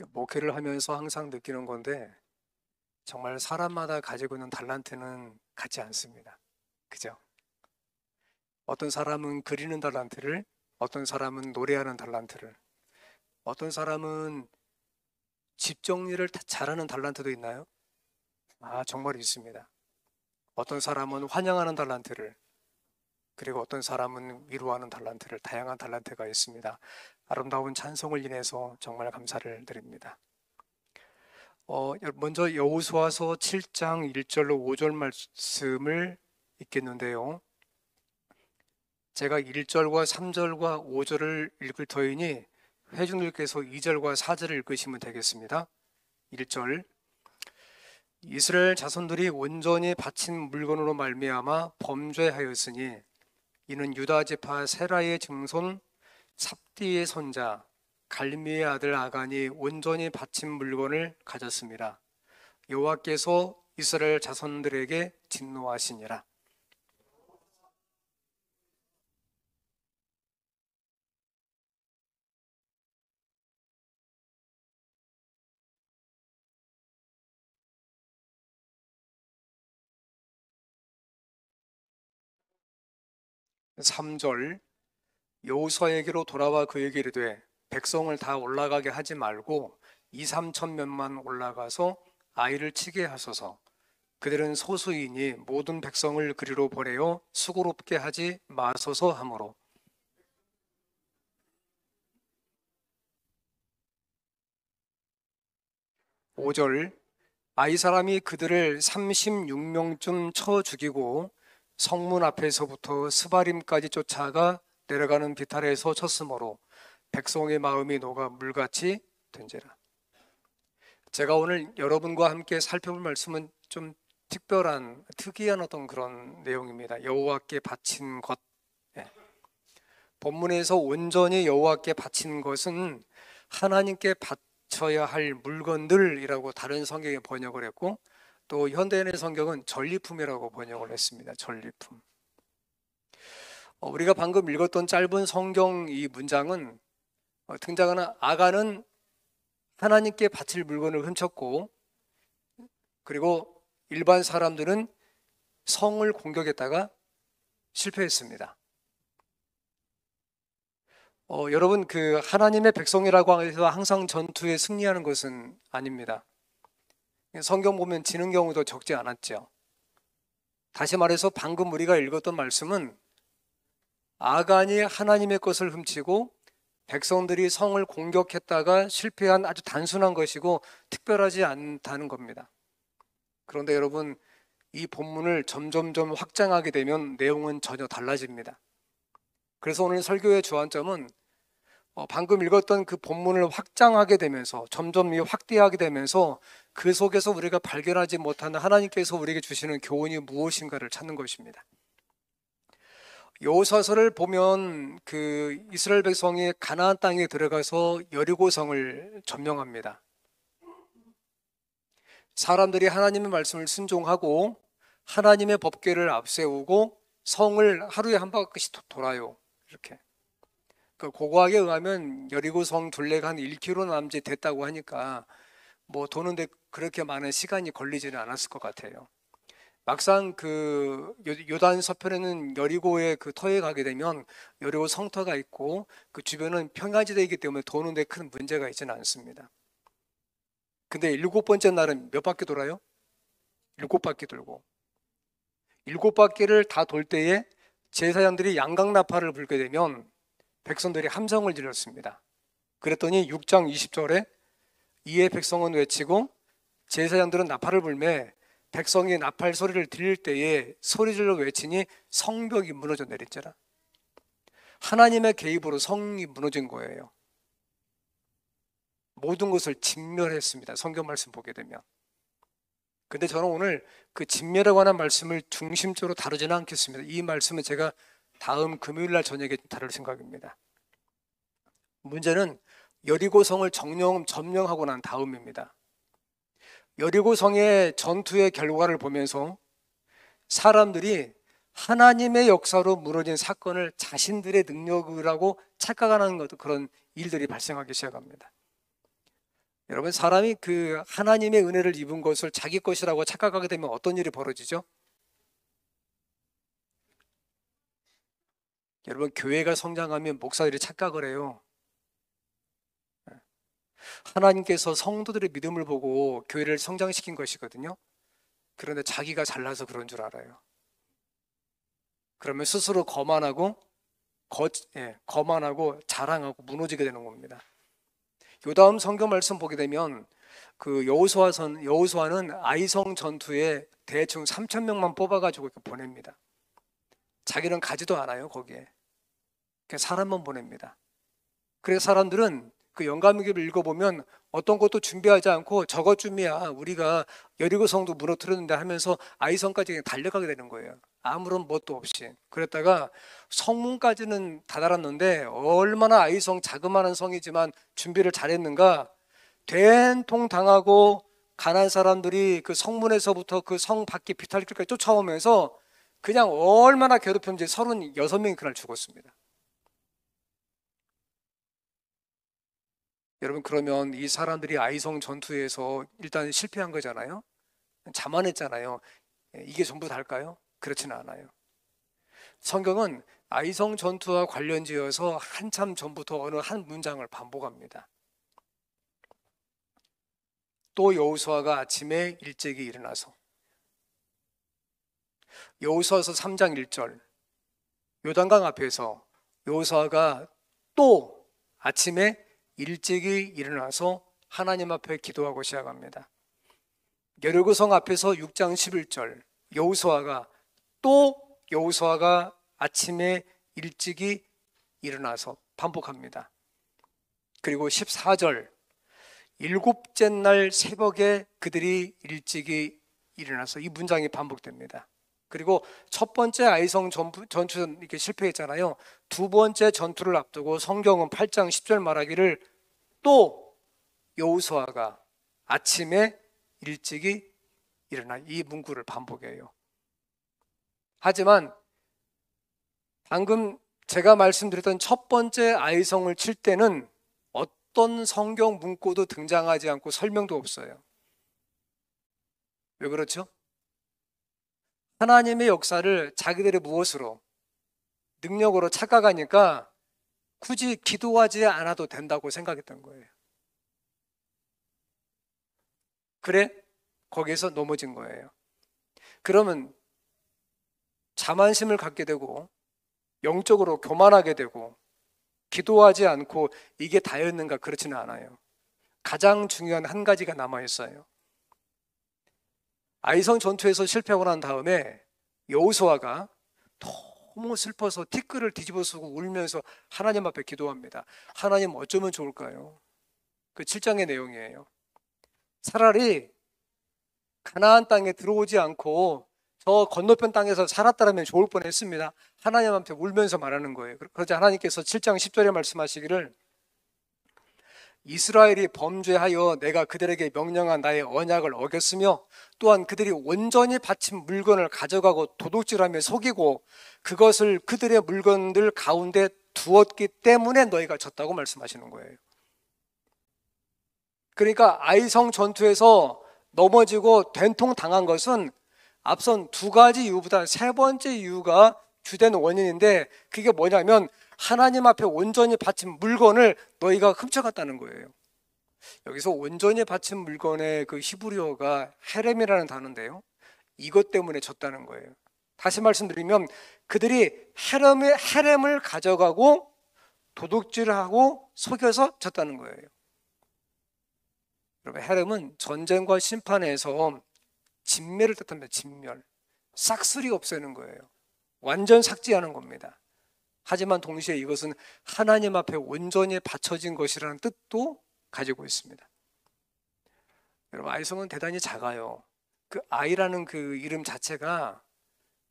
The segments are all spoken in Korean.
목회를 하면서 항상 느끼는 건데 정말 사람마다 가지고 있는 달란트는 같지 않습니다. 그죠? 어떤 사람은 그리는 달란트를, 어떤 사람은 노래하는 달란트를, 어떤 사람은 집 정리를 잘하는 달란트도 있나요? 정말 있습니다. 어떤 사람은 환영하는 달란트를, 그리고 어떤 사람은 위로하는 달란트를, 다양한 달란트가 있습니다. 아름다운 찬송을 인해서 정말 감사를 드립니다. 먼저 여호수아서 7장 1절로 5절 말씀을 읽겠는데요. 제가 1절과 3절과 5절을 읽을 터이니 회중들께서 2절과 4절을 읽으시면 되겠습니다. 1절, 이스라엘 자손들이 온전히 바친 물건으로 말미암아 범죄하였으니 이는 유다 지파 세라의 증손 삽디의 손자 갈미의 아들 아간이 온전히 바친 물건을 가졌습니다. 여호와께서 이스라엘 자손들에게 진노하시니라. 삼절 여호수아에게로 돌아와 그에게 이르되 백성을 다 올라가게 하지 말고 2, 3천 명만 올라가서 아이를 치게 하소서. 그들은 소수이니 모든 백성을 그리로 보내어 수고롭게 하지 마소서 하므로. 5절, 아이 사람이 그들을 36명쯤 쳐 죽이고 성문 앞에서부터 스바림까지 쫓아가 내려가는 비탈에서 쳤으므로 백성의 마음이 녹아 물같이 된지라. 제가 오늘 여러분과 함께 살펴볼 말씀은 좀 특이한 어떤 그런 내용입니다. 여호와께 바친 것. 예. 본문에서 온전히 여호와께 바친 것은 하나님께 바쳐야 할 물건들이라고 다른 성경에 번역을 했고, 또 현대인의 성경은 전리품이라고 번역을 했습니다. 전리품. 우리가 방금 읽었던 짧은 성경 이 문장은 등장하는 아간은 하나님께 바칠 물건을 훔쳤고, 그리고 일반 사람들은 성을 공격했다가 실패했습니다. 여러분, 그 하나님의 백성이라고 해서 항상 전투에 승리하는 것은 아닙니다. 성경 보면 지는 경우도 적지 않았죠. 다시 말해서 방금 우리가 읽었던 말씀은 아간이 하나님의 것을 훔치고 백성들이 성을 공격했다가 실패한 아주 단순한 것이고 특별하지 않다는 겁니다. 그런데 여러분, 이 본문을 점점점 확장하게 되면 내용은 전혀 달라집니다. 그래서 오늘 설교의 주안점은 방금 읽었던 그 본문을 확장하게 되면서 점점 확대하게 되면서 그 속에서 우리가 발견하지 못하는 하나님께서 우리에게 주시는 교훈이 무엇인가를 찾는 것입니다. 여호수아서를 보면 그 이스라엘 백성이 가나안 땅에 들어가서 여리고성을 점령합니다. 사람들이 하나님의 말씀을 순종하고 하나님의 법궤를 앞세우고 성을 하루에 한 바퀴씩 돌아요. 이렇게. 그 고고학에 의하면 여리고성 둘레가 한 1km 남짓 됐다고 하니까 뭐 도는데 그렇게 많은 시간이 걸리지는 않았을 것 같아요. 막상 그 요단 서편에는 여리고의 그 터에 가게 되면 여리고 성터가 있고 그 주변은 평야지대이기 때문에 도는데 큰 문제가 있지는 않습니다. 근데 7번째 날은 몇 바퀴 돌아요? 7바퀴 돌고 7바퀴를 다 돌 때에 제사장들이 양강나팔을 불게 되면 백성들이 함성을 질렀습니다. 그랬더니 6장 20절에 이에 백성은 외치고 제사장들은 나팔을 불매 백성이 나팔 소리를 들릴 때에 소리질러 외치니 성벽이 무너져 내렸잖아. 하나님의 개입으로 성이 무너진 거예요. 모든 것을 진멸했습니다. 성경 말씀 보게 되면. 근데 저는 오늘 그 진멸에 관한 말씀을 중심적으로 다루지는 않겠습니다. 이 말씀은 제가 다음 금요일 날 저녁에 다룰 생각입니다. 문제는 여리고성을 점령하고 난 다음입니다. 여리고성의 전투의 결과를 보면서 사람들이 하나님의 역사로 무너진 사건을 자신들의 능력이라고 착각하는 것, 그런 일들이 발생하기 시작합니다. 여러분, 사람이 그 하나님의 은혜를 입은 것을 자기 것이라고 착각하게 되면 어떤 일이 벌어지죠? 여러분, 교회가 성장하면 목사들이 착각을 해요. 하나님께서 성도들의 믿음을 보고 교회를 성장시킨 것이거든요. 그런데 자기가 잘나서 그런 줄 알아요. 그러면 스스로 거만하고 자랑하고 무너지게 되는 겁니다. 요 다음 성경 말씀 보게 되면 그 여호수아는 아이성 전투에 대충 3천 명만 뽑아가지고 이렇게 보냅니다. 자기는 가지도 않아요, 거기에. 그냥 사람만 보냅니다. 그래서 사람들은 그 영감기를 읽어보면 어떤 것도 준비하지 않고 저것쯤이야 우리가 여리고성도 무너뜨렸는데 하면서 아이성까지 그냥 달려가게 되는 거예요. 아무런 뭣도 없이. 그랬다가 성문까지는 다다랐는데 얼마나 아이성 자그마한 성이지만 준비를 잘했는가, 된통 당하고 가난 사람들이 그 성문에서부터 그 성 밖에 비탈길까지 쫓아오면서 그냥 얼마나 괴롭혔는지 36명이 그날 죽었습니다. 여러분, 그러면 이 사람들이 아이성 전투에서 일단 실패한 거잖아요. 자만했잖아요. 이게 전부 다일까요? 그렇지는 않아요. 성경은 아이성 전투와 관련지어서 한참 전부터 어느 한 문장을 반복합니다. 또 여호수아가 아침에 일찍이 일어나서. 여호수아서 3장 1절, 요단강 앞에서 여호수아가 또 아침에 일찍이 일어나서 하나님 앞에 기도하고 시작합니다. 여리고성 앞에서 6장 11절, 여호수아가 아침에 일찍이 일어나서 반복합니다. 그리고 14절, 일곱째 날 새벽에 그들이 일찍이 일어나서, 이 문장이 반복됩니다. 그리고 첫 번째 아이성 전투 이렇게 실패했잖아요. 두 번째 전투를 앞두고 성경은 8장 10절 말하기를 또 여호수아가 아침에 일찍이 일어나, 이 문구를 반복해요. 하지만 방금 제가 말씀드렸던 첫 번째 아이성을 칠 때는 어떤 성경 문구도 등장하지 않고 설명도 없어요. 왜 그렇죠? 하나님의 역사를 자기들의 무엇으로, 능력으로 착각하니까 굳이 기도하지 않아도 된다고 생각했던 거예요. 그래? 거기에서 넘어진 거예요. 그러면 자만심을 갖게 되고 영적으로 교만하게 되고 기도하지 않고 이게 다였는가? 그렇지는 않아요. 가장 중요한 한 가지가 남아있어요. 아이성 전투에서 실패하고 난 다음에 여호수아가 너무 슬퍼서 티끌을 뒤집어 쓰고 울면서 하나님 앞에 기도합니다. 하나님, 어쩌면 좋을까요? 그 7장의 내용이에요. 차라리 가나안 땅에 들어오지 않고 저 건너편 땅에서 살았다면 좋을 뻔했습니다. 하나님한테 울면서 말하는 거예요. 그러자 하나님께서 7장 10절에 말씀하시기를 이스라엘이 범죄하여 내가 그들에게 명령한 나의 언약을 어겼으며 또한 그들이 온전히 바친 물건을 가져가고 도둑질하며 속이고 그것을 그들의 물건들 가운데 두었기 때문에 너희가 졌다고 말씀하시는 거예요. 그러니까 아이성 전투에서 넘어지고 된통 당한 것은 앞선 두 가지 이유보다 세 번째 이유가 주된 원인인데, 그게 뭐냐면 하나님 앞에 온전히 바친 물건을 너희가 훔쳐갔다는 거예요. 여기서 온전히 바친 물건의 그 히브리어가 헤렘이라는 단어인데요, 이것 때문에 졌다는 거예요. 다시 말씀드리면 그들이 헤렘을 가져가고 도둑질하고 속여서 졌다는 거예요. 여러분, 헤렘은 전쟁과 심판에서 진멸을 뜻합니다. 진멸, 싹쓸이 없애는 거예요. 완전 삭제하는 겁니다. 하지만 동시에 이것은 하나님 앞에 온전히 바쳐진 것이라는 뜻도 가지고 있습니다. 여러분, 아이성은 대단히 작아요. 그 아이라는 그 이름 자체가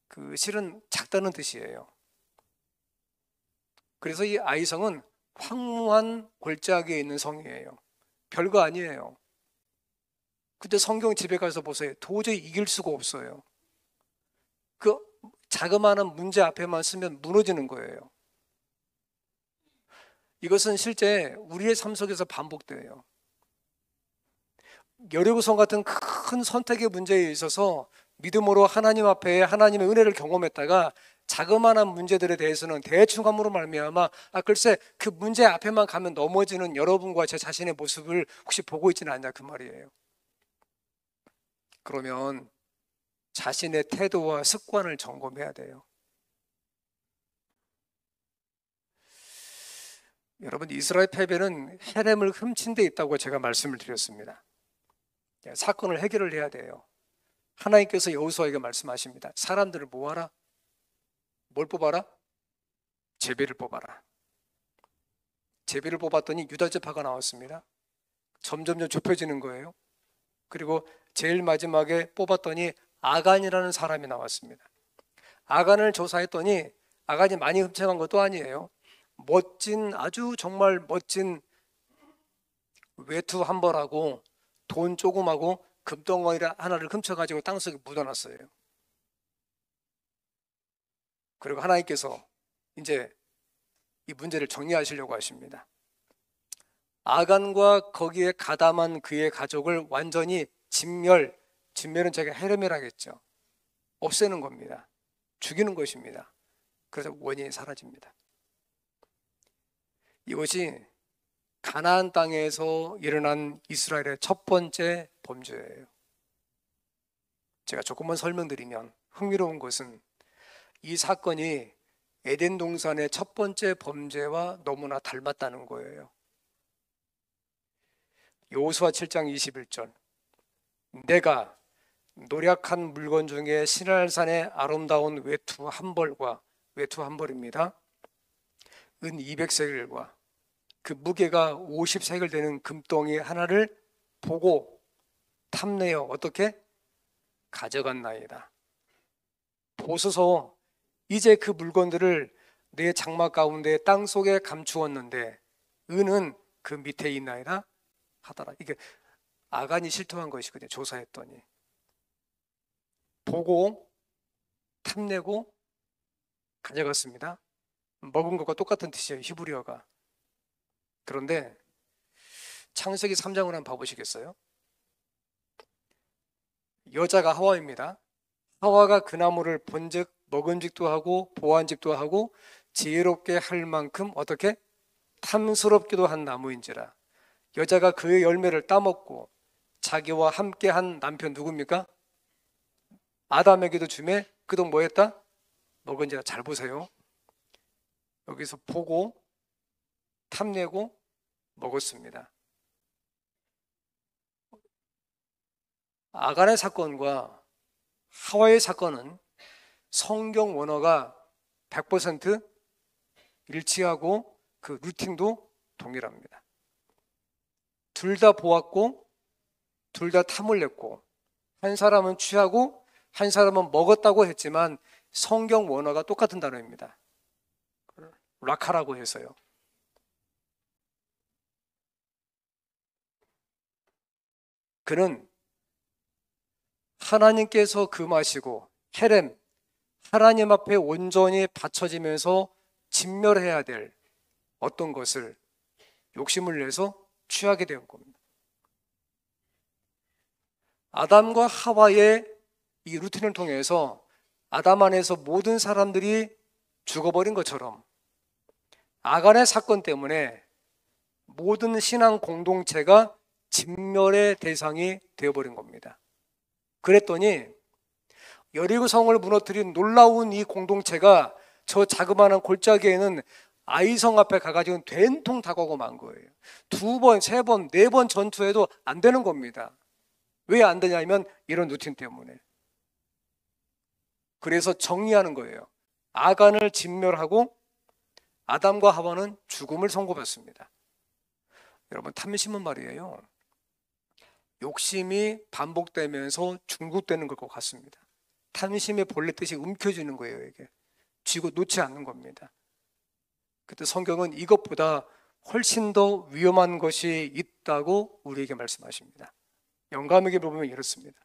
그 실은 작다는 뜻이에요. 그래서 이 아이성은 황무한 골짜기에 있는 성이에요. 별거 아니에요. 근데 성경 집에 가서 보세요. 도저히 이길 수가 없어요. 그 자그마한 문제 앞에만 쓰면 무너지는 거예요. 이것은 실제 우리의 삶 속에서 반복돼요. 여리고성 같은 큰 선택의 문제에 있어서 믿음으로 하나님 앞에 하나님의 은혜를 경험했다가 자그마한 문제들에 대해서는 대충함으로 말미암아 글쎄 그 문제 앞에만 가면 넘어지는 여러분과 제 자신의 모습을 혹시 보고 있지는 않냐 그 말이에요. 그러면 자신의 태도와 습관을 점검해야 돼요. 여러분, 이스라엘 패배는 헤렘을 훔친 데 있다고 제가 말씀을 드렸습니다. 사건을 해결을 해야 돼요. 하나님께서 여호수아에게 말씀하십니다. 사람들을 모아라. 뭘 뽑아라? 제비를 뽑아라. 제비를 뽑았더니 유다 지파가 나왔습니다. 점점 좁혀지는 거예요. 그리고 제일 마지막에 뽑았더니 아간이라는 사람이 나왔습니다. 아간을 조사했더니 아간이 많이 훔쳐간 것도 아니에요. 멋진, 아주 정말 멋진 외투 한 벌하고 돈 조금하고 금덩어리 하나를 훔쳐가지고 땅속에 묻어놨어요. 그리고 하나님께서 이제 이 문제를 정리하시려고 하십니다. 아간과 거기에 가담한 그의 가족을 완전히 진멸은 제가 헤레메라겠죠. 없애는 겁니다. 죽이는 것입니다. 그래서 원인이 사라집니다. 이것이 가나안 땅에서 일어난 이스라엘의 첫 번째 범죄예요. 제가 조금만 설명드리면 흥미로운 것은 이 사건이 에덴 동산의 첫 번째 범죄와 너무나 닮았다는 거예요. 여호수아 7장 21절 내가 노략한 물건 중에 시날산의 아름다운 외투 한 벌입니다. 은 200세겔과 그 무게가 50세겔 되는 금덩이 하나를 보고 탐내어 어떻게? 가져갔나이다. 보소서 이제 그 물건들을 내 장막 가운데 땅속에 감추었는데 은은 그 밑에 있나이다 하더라. 이게 아간이 실토한 것이거든요. 조사했더니 보고 탐내고 가져갔습니다. 먹은 것과 똑같은 뜻이에요. 히브리어가. 그런데 창세기 3장을 한번 봐보시겠어요? 여자가 하와입니다. 하와가 그 나무를 본즉 먹은직도 하고 보안직도 하고 지혜롭게 할 만큼 어떻게? 탐스럽기도 한 나무인지라. 여자가 그의 열매를 따먹고 자기와 함께한 남편 누굽니까? 아담에게도 주매 그도 뭐 했다? 먹은지라. 잘 보세요. 여기서 보고 탐내고 먹었습니다. 아간의 사건과 하와의 사건은 성경 원어가 100% 일치하고 그 루틴도 동일합니다. 둘 다 보았고 둘 다 탐을 냈고 한 사람은 취하고 한 사람은 먹었다고 했지만 성경 원어가 똑같은 단어입니다. 라카라고 해서요. 그는 하나님께서 금하시고 헤렘, 하나님 앞에 온전히 바쳐지면서 진멸해야 될 어떤 것을 욕심을 내서 취하게 된 겁니다. 아담과 하와의 이 루틴을 통해서 아담 안에서 모든 사람들이 죽어버린 것처럼 아간의 사건 때문에 모든 신앙 공동체가 진멸의 대상이 되어버린 겁니다. 그랬더니 여리고 성을 무너뜨린 놀라운 이 공동체가 저 자그마한 골짜기에는 아이성 앞에 가가지고 된통 다가오고 만 거예요. 2번, 3번, 4번 전투해도 안 되는 겁니다. 왜 안 되냐면 이런 루틴 때문에. 그래서 정리하는 거예요. 아간을 진멸하고 아담과 하와는 죽음을 선고받습니다. 여러분, 탐심은 말이에요. 욕심이 반복되면서 중독되는 것 같습니다. 탐심의 본래 뜻이 움켜쥐는 거예요. 이게 쥐고 놓지 않는 겁니다. 그때 성경은 이것보다 훨씬 더 위험한 것이 있다고 우리에게 말씀하십니다. 영감에게 보면 이렇습니다.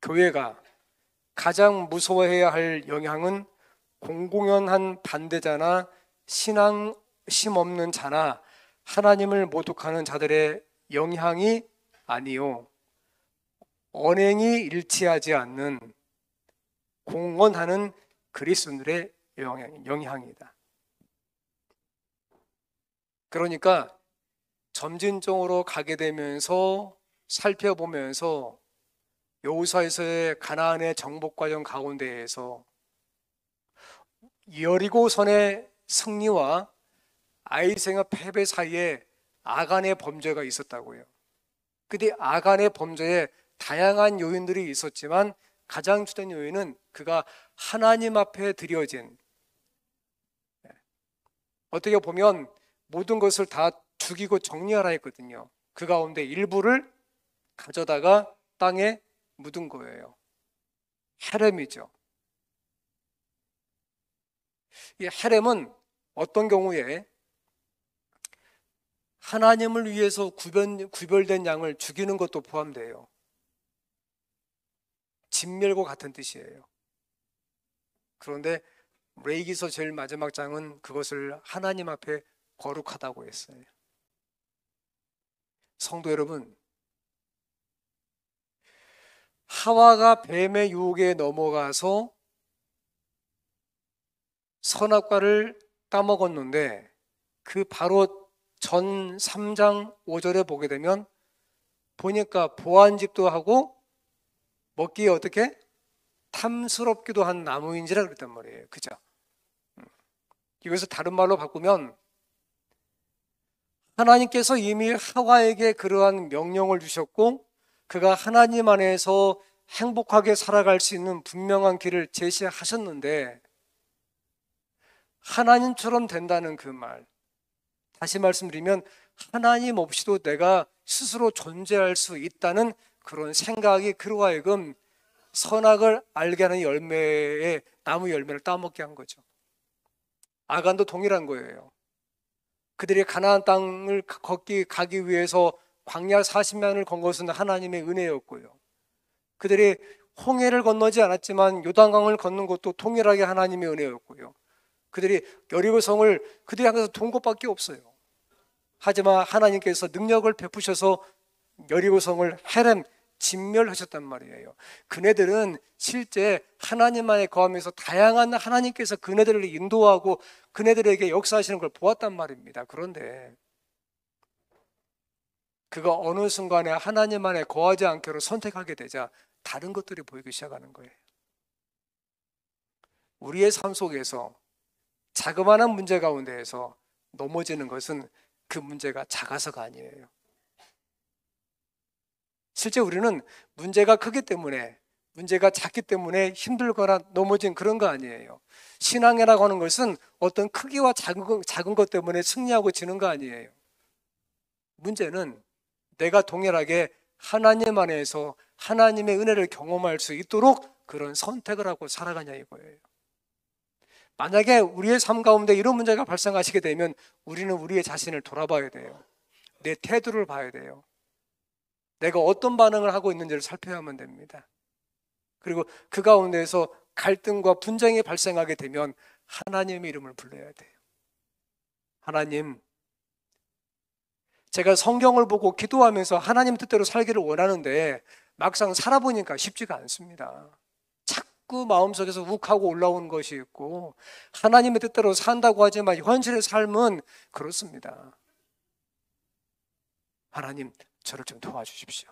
교회가 가장 무서워해야 할 영향은 공공연한 반대자나 신앙심 없는 자나 하나님을 모독하는 자들의 영향이 아니요. 언행이 일치하지 않는 공언하는 그리스도인들의 영향이다. 그러니까 점진적으로 가게 되면서 살펴보면서 여호수아에서의 가나안의 정복 과정 가운데에서 여리고선의 승리와 아이생의 패배 사이에 아간의 범죄가 있었다고요. 근데 아간의 범죄에 다양한 요인들이 있었지만 가장 주된 요인은 그가 하나님 앞에 드려진, 어떻게 보면 모든 것을 다 죽이고 정리하라 했거든요. 그 가운데 일부를 가져다가 땅에 묻은 거예요. 헤렘이죠. 이 헤렘은 어떤 경우에 하나님을 위해서 구별된 양을 죽이는 것도 포함돼요. 진멸과 같은 뜻이에요. 그런데 레위기서 제일 마지막 장은 그것을 하나님 앞에 거룩하다고 했어요. 성도 여러분, 하와가 뱀의 유혹에 넘어가서 선악과를 따먹었는데 그 바로 전 3장 5절에 보게 되면 보니까 보안집도 하고 먹기에 어떻게 탐스럽기도 한 나무인지라 그랬단 말이에요. 그죠? 이것을 다른 말로 바꾸면 하나님께서 이미 하와에게 그러한 명령을 주셨고 그가 하나님 안에서 행복하게 살아갈 수 있는 분명한 길을 제시하셨는데 하나님처럼 된다는 그 말, 다시 말씀드리면 하나님 없이도 내가 스스로 존재할 수 있다는 그런 생각이 그로 하여금 선악을 알게 하는 열매의 나무 열매를 따먹게 한 거죠. 아간도 동일한 거예요. 그들이 가나안 땅을 가기 위해서 광야 40년을 건 것은 하나님의 은혜였고요. 그들이 홍해를 건너지 않았지만 요단강을 걷는 것도 동일하게 하나님의 은혜였고요. 그들이 여리고성을 그들이 향해서 돈 것밖에 없어요. 하지만 하나님께서 능력을 베푸셔서 여리고성을 헤렘 진멸하셨단 말이에요. 그네들은 실제 하나님 안에 거하면서 다양한 하나님께서 그네들을 인도하고 그네들에게 역사하시는 걸 보았단 말입니다. 그런데 그가 어느 순간에 하나님 안에 거하지 않기로 선택하게 되자 다른 것들이 보이기 시작하는 거예요. 우리의 삶 속에서 자그마한 문제 가운데에서 넘어지는 것은 그 문제가 작아서가 아니에요. 실제 우리는 문제가 크기 때문에, 문제가 작기 때문에 힘들거나 넘어진 그런 거 아니에요. 신앙이라고 하는 것은 어떤 크기와 작은 것 때문에 승리하고 지는 거 아니에요. 문제는 내가 동일하게 하나님 안에서 하나님의 은혜를 경험할 수 있도록 그런 선택을 하고 살아가냐 이거예요. 만약에 우리의 삶 가운데 이런 문제가 발생하시게 되면 우리는 우리의 자신을 돌아봐야 돼요. 내 태도를 봐야 돼요. 내가 어떤 반응을 하고 있는지를 살펴야만 됩니다. 그리고 그 가운데에서 갈등과 분쟁이 발생하게 되면 하나님의 이름을 불러야 돼요. 하나님, 제가 성경을 보고 기도하면서 하나님 뜻대로 살기를 원하는데 막상 살아보니까 쉽지가 않습니다. 자꾸 마음속에서 욱하고 올라오는 것이 있고 하나님의 뜻대로 산다고 하지만 현실의 삶은 그렇습니다. 하나님, 저를 좀 도와주십시오.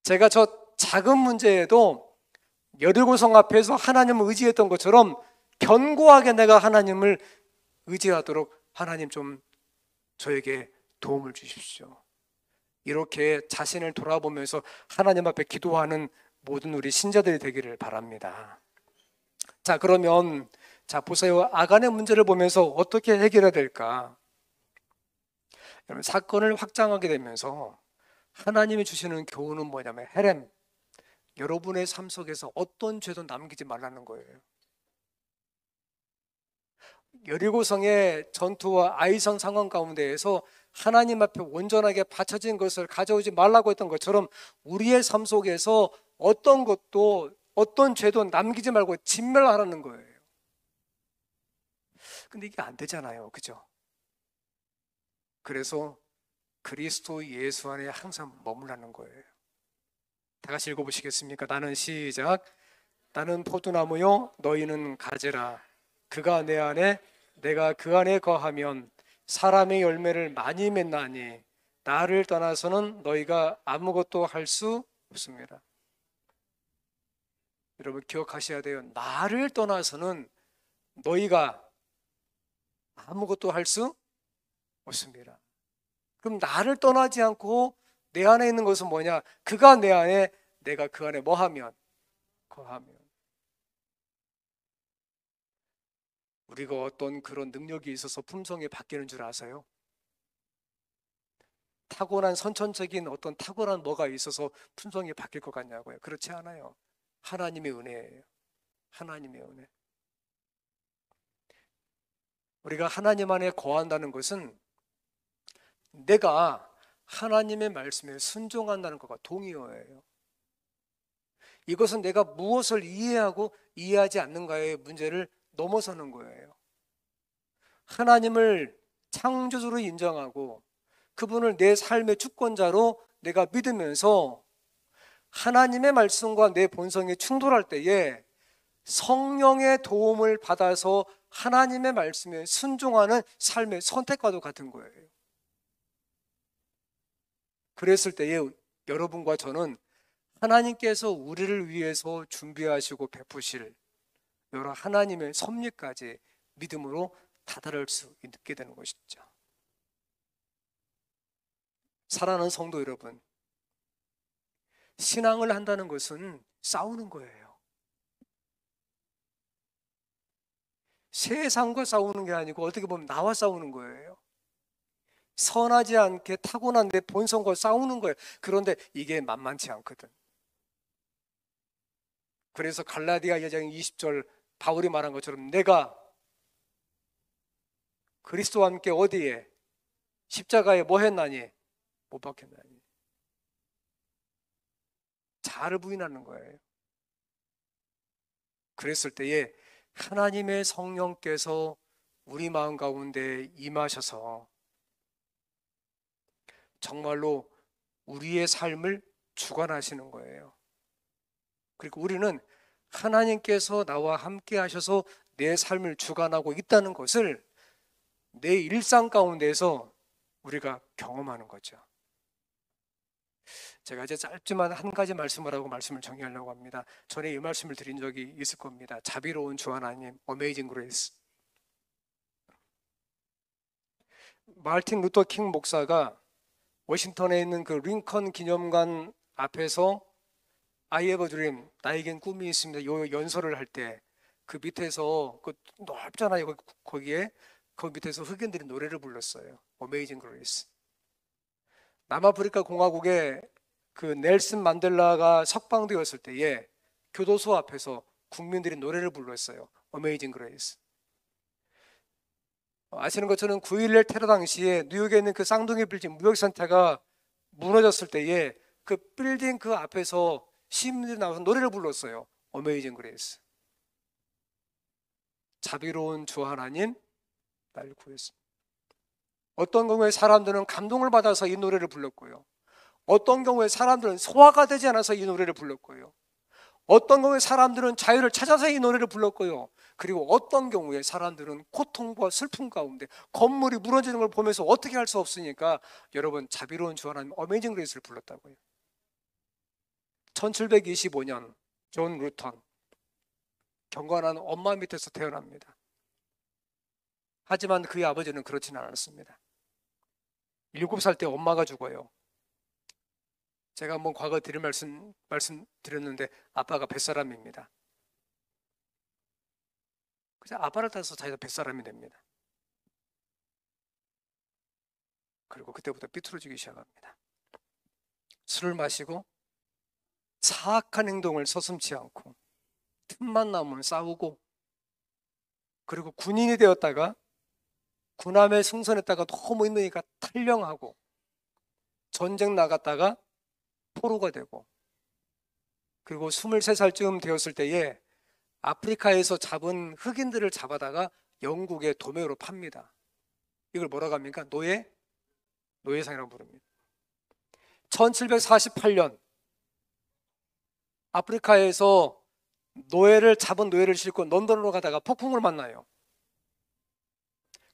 제가 저 작은 문제에도 여리고성 앞에서 하나님을 의지했던 것처럼 견고하게 내가 하나님을 의지하도록 하나님 좀 저에게 도움을 주십시오. 이렇게 자신을 돌아보면서 하나님 앞에 기도하는 모든 우리 신자들이 되기를 바랍니다. 자, 그러면 보세요. 아간의 문제를 보면서 어떻게 해결해야 될까? 여러분, 사건을 확장하게 되면서 하나님이 주시는 교훈은 뭐냐면 헤렘, 여러분의 삶 속에서 어떤 죄도 남기지 말라는 거예요. 여리고성의 전투와 아이성 상황 가운데에서 하나님 앞에 온전하게 바쳐진 것을 가져오지 말라고 했던 것처럼 우리의 삶 속에서 어떤 것도 어떤 죄도 남기지 말고 진멸하라는 거예요. 근데 이게 안 되잖아요. 그죠? 그래서 그리스도 예수 안에 항상 머물라는 거예요. 다 같이 읽어보시겠습니까? 나는 시작. 나는 포도나무요 너희는 가지라. 그가 내 안에 내가 그 안에 거하면 사람의 열매를 많이 맺나니 나를 떠나서는 너희가 아무것도 할 수 없습니다. 여러분 기억하셔야 돼요. 나를 떠나서는 너희가 아무것도 할 수 없습니다. 그럼 나를 떠나지 않고 내 안에 있는 것은 뭐냐? 그가 내 안에 내가 그 안에 뭐하면 거하면. 우리가 어떤 그런 능력이 있어서 품성이 바뀌는 줄 아세요? 타고난 선천적인 어떤 탁월한 뭐가 있어서 품성이 바뀔 것 같냐고요? 그렇지 않아요. 하나님의 은혜예요. 하나님의 은혜. 우리가 하나님 안에 거한다는 것은 내가 하나님의 말씀에 순종한다는 것과 동의어예요. 이것은 내가 무엇을 이해하고 이해하지 않는가의 문제를 넘어서는 거예요. 하나님을 창조주로 인정하고 그분을 내 삶의 주권자로 내가 믿으면서 하나님의 말씀과 내 본성이 충돌할 때에 성령의 도움을 받아서 하나님의 말씀에 순종하는 삶의 선택과도 같은 거예요. 그랬을 때에 여러분과 저는 하나님께서 우리를 위해서 준비하시고 베푸실 여러 하나님의 섭리까지 믿음으로 다다를 수 있게 되는 것이죠. 사랑하는 성도 여러분, 신앙을 한다는 것은 싸우는 거예요. 세상과 싸우는 게 아니고 어떻게 보면 나와 싸우는 거예요. 선하지 않게 타고난 내 본성과 싸우는 거예요. 그런데 이게 만만치 않거든. 그래서 갈라디아 2장 20절 바울이 말한 것처럼 내가 그리스도와 함께 어디에 십자가에 뭐 했나니? 못 박혔나니? 자아를 부인하는 거예요. 그랬을 때에 하나님의 성령께서 우리 마음 가운데 임하셔서 정말로 우리의 삶을 주관하시는 거예요. 그리고 우리는 하나님께서 나와 함께 하셔서 내 삶을 주관하고 있다는 것을 내 일상 가운데서 우리가 경험하는 거죠. 제가 이제 짧지만 한 가지 말씀을 하고 말씀을 정리하려고 합니다. 전에 이 말씀을 드린 적이 있을 겁니다. 자비로운 주 하나님, 어메이징 그레이스. 마틴 루터 킹 목사가 워싱턴에 있는 그 링컨 기념관 앞에서 I have a dream, 나에겐 꿈이 있습니다. 요 연설을 할 때 그 밑에서 그 넓잖아요. 거기에 그 밑에서 흑인들이 노래를 불렀어요. 어메이징 그레이스. 남아프리카 공화국에 그 넬슨 만델라가 석방되었을 때에 교도소 앞에서 국민들이 노래를 불렀어요. 어메이징 그레이스. 아시는 것처럼 9.11 테러 당시에 뉴욕에 있는 그 쌍둥이 빌딩 무역센터가 무너졌을 때에 그 빌딩 그 앞에서 시민들이 나와서 노래를 불렀어요. 어메이징 그레이스. 자비로운 주 하나님 날 구했습니다. 어떤 경우에 사람들은 감동을 받아서 이 노래를 불렀고요. 어떤 경우에 사람들은 소화가 되지 않아서 이 노래를 불렀고요. 어떤 경우에 사람들은 자유를 찾아서 이 노래를 불렀고요. 그리고 어떤 경우에 사람들은 고통과 슬픔 가운데 건물이 무너지는 걸 보면서 어떻게 할 수 없으니까 여러분 자비로운 주 하나님 어메이징 그레이스를 불렀다고요. 1725년 존 루턴 경건한 엄마 밑에서 태어납니다. 하지만 그의 아버지는 그렇지는 않았습니다. 7살 때 엄마가 죽어요. 제가 한번 과거 드린 말씀드렸는데 아빠가 뱃사람입니다. 그래서 아빠를 따라서 자기가 뱃사람이 됩니다. 그리고 그때부터 삐뚤어지기 시작합니다. 술을 마시고 사악한 행동을 서슴지 않고 틈만 나면 싸우고 그리고 군인이 되었다가 군함에 승선했다가 너무 힘드니까 탈영하고 전쟁 나갔다가 포로가 되고 그리고 23살쯤 되었을 때에 아프리카에서 잡은 흑인들을 잡아다가 영국의 도매로 팝니다. 이걸 뭐라고 합니까? 노예상이라고 부릅니다. 1748년 아프리카에서 잡은 노예를 싣고 런던으로 가다가 폭풍을 만나요.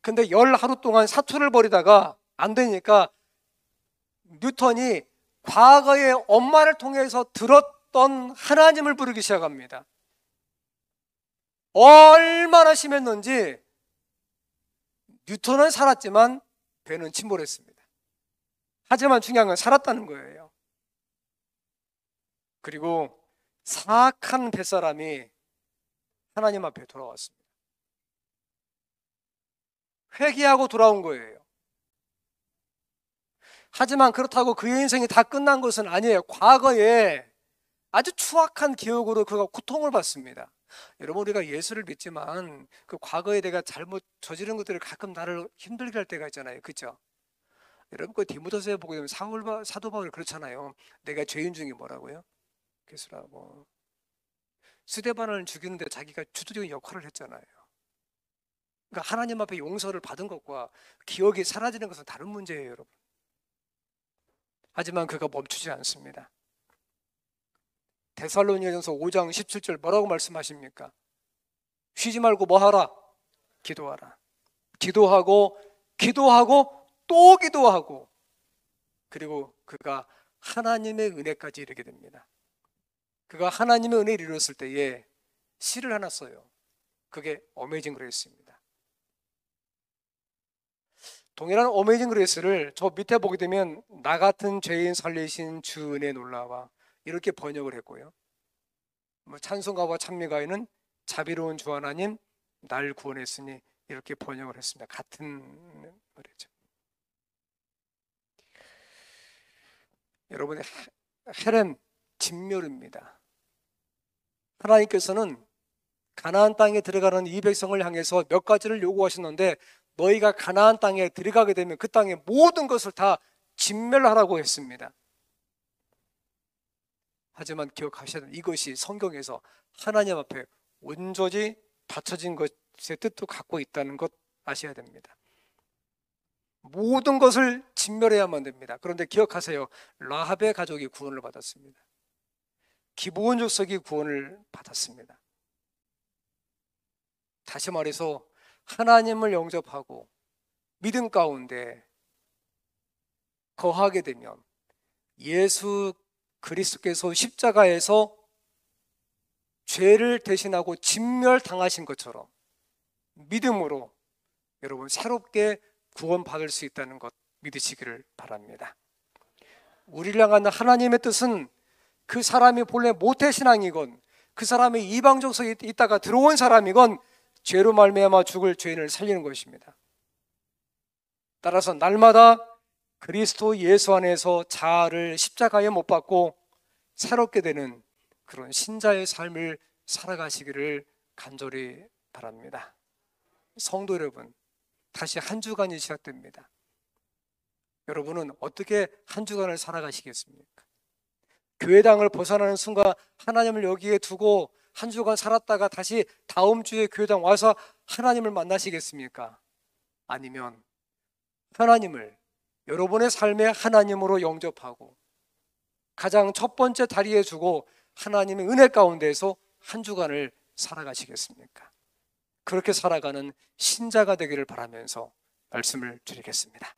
근데 열 하루 동안 사투를 벌이다가 안 되니까 뉴턴이 과거에 엄마를 통해서 들었던 하나님을 부르기 시작합니다. 얼마나 심했는지 뉴턴은 살았지만 배는 침몰했습니다. 하지만 중요한 건 살았다는 거예요. 그리고 사악한 뱃사람이 하나님 앞에 돌아왔습니다. 회개하고 돌아온 거예요. 하지만 그렇다고 그의 인생이 다 끝난 것은 아니에요. 과거에 아주 추악한 기억으로 그가 고통을 받습니다. 여러분, 우리가 예수를 믿지만 그 과거에 내가 잘못 저지른 것들을 가끔 나를 힘들게 할 때가 있잖아요. 그렇죠? 여러분, 그 디모데서에 보게 되면 사도 바울이 그렇잖아요. 내가 죄인 중에 뭐라고요? 괴수라고. 스데반을 죽이는데 자기가 주도적인 역할을 했잖아요. 그러니까 하나님 앞에 용서를 받은 것과 기억이 사라지는 것은 다른 문제예요, 여러분. 하지만 그가 멈추지 않습니다. 데살로니가전서 5장 17절 뭐라고 말씀하십니까? 쉬지 말고 뭐 하라? 기도하라. 기도하고 기도하고 또 기도하고, 그리고 그가 하나님의 은혜까지 이르게 됩니다. 그가 하나님의 은혜를 이뤘을 때에 시를 하나 써요. 그게 어메이징 그레이스입니다. 동일한 어메이징 그레이스를 저 밑에 보게 되면 나 같은 죄인 살리신 주 은혜 놀라와 이렇게 번역을 했고요. 찬송가와 찬미가에는 자비로운 주 하나님 날 구원했으니 이렇게 번역을 했습니다. 같은 노래죠. 여러분의 헤렘 진멸입니다. 하나님께서는 가나안 땅에 들어가는 이 백성을 향해서 몇 가지를 요구하셨는데, 너희가 가나안 땅에 들어가게 되면 그 땅의 모든 것을 다 진멸하라고 했습니다. 하지만 기억하셔야 합니다. 이것이 성경에서 하나님 앞에 온전히 바쳐진 것의 뜻도 갖고 있다는 것 아셔야 됩니다. 모든 것을 진멸해야만 됩니다. 그런데 기억하세요. 라합의 가족이 구원을 받았습니다. 기브온 족속이 구원을 받았습니다. 다시 말해서 하나님을 영접하고 믿음 가운데 거하게 되면 예수 그리스도께서 십자가에서 죄를 대신하고 진멸당하신 것처럼 믿음으로 여러분 새롭게 구원받을 수 있다는 것 믿으시기를 바랍니다. 우리를 향한 하나님의 뜻은 그 사람이 본래 모태신앙이건 그 사람이 이방 족속에 있다가 들어온 사람이건 죄로 말미암아 죽을 죄인을 살리는 것입니다. 따라서 날마다 그리스도 예수 안에서 자아를 십자가에 못 박고 새롭게 되는 그런 신자의 삶을 살아가시기를 간절히 바랍니다. 성도 여러분, 다시 한 주간이 시작됩니다. 여러분은 어떻게 한 주간을 살아가시겠습니까? 교회당을 벗어나는 순간 하나님을 여기에 두고 한 주간 살았다가 다시 다음 주에 교회당 와서 하나님을 만나시겠습니까? 아니면 하나님을 여러분의 삶의 하나님으로 영접하고 가장 첫 번째 다리에 두고 하나님의 은혜 가운데서 한 주간을 살아가시겠습니까? 그렇게 살아가는 신자가 되기를 바라면서 말씀을 드리겠습니다.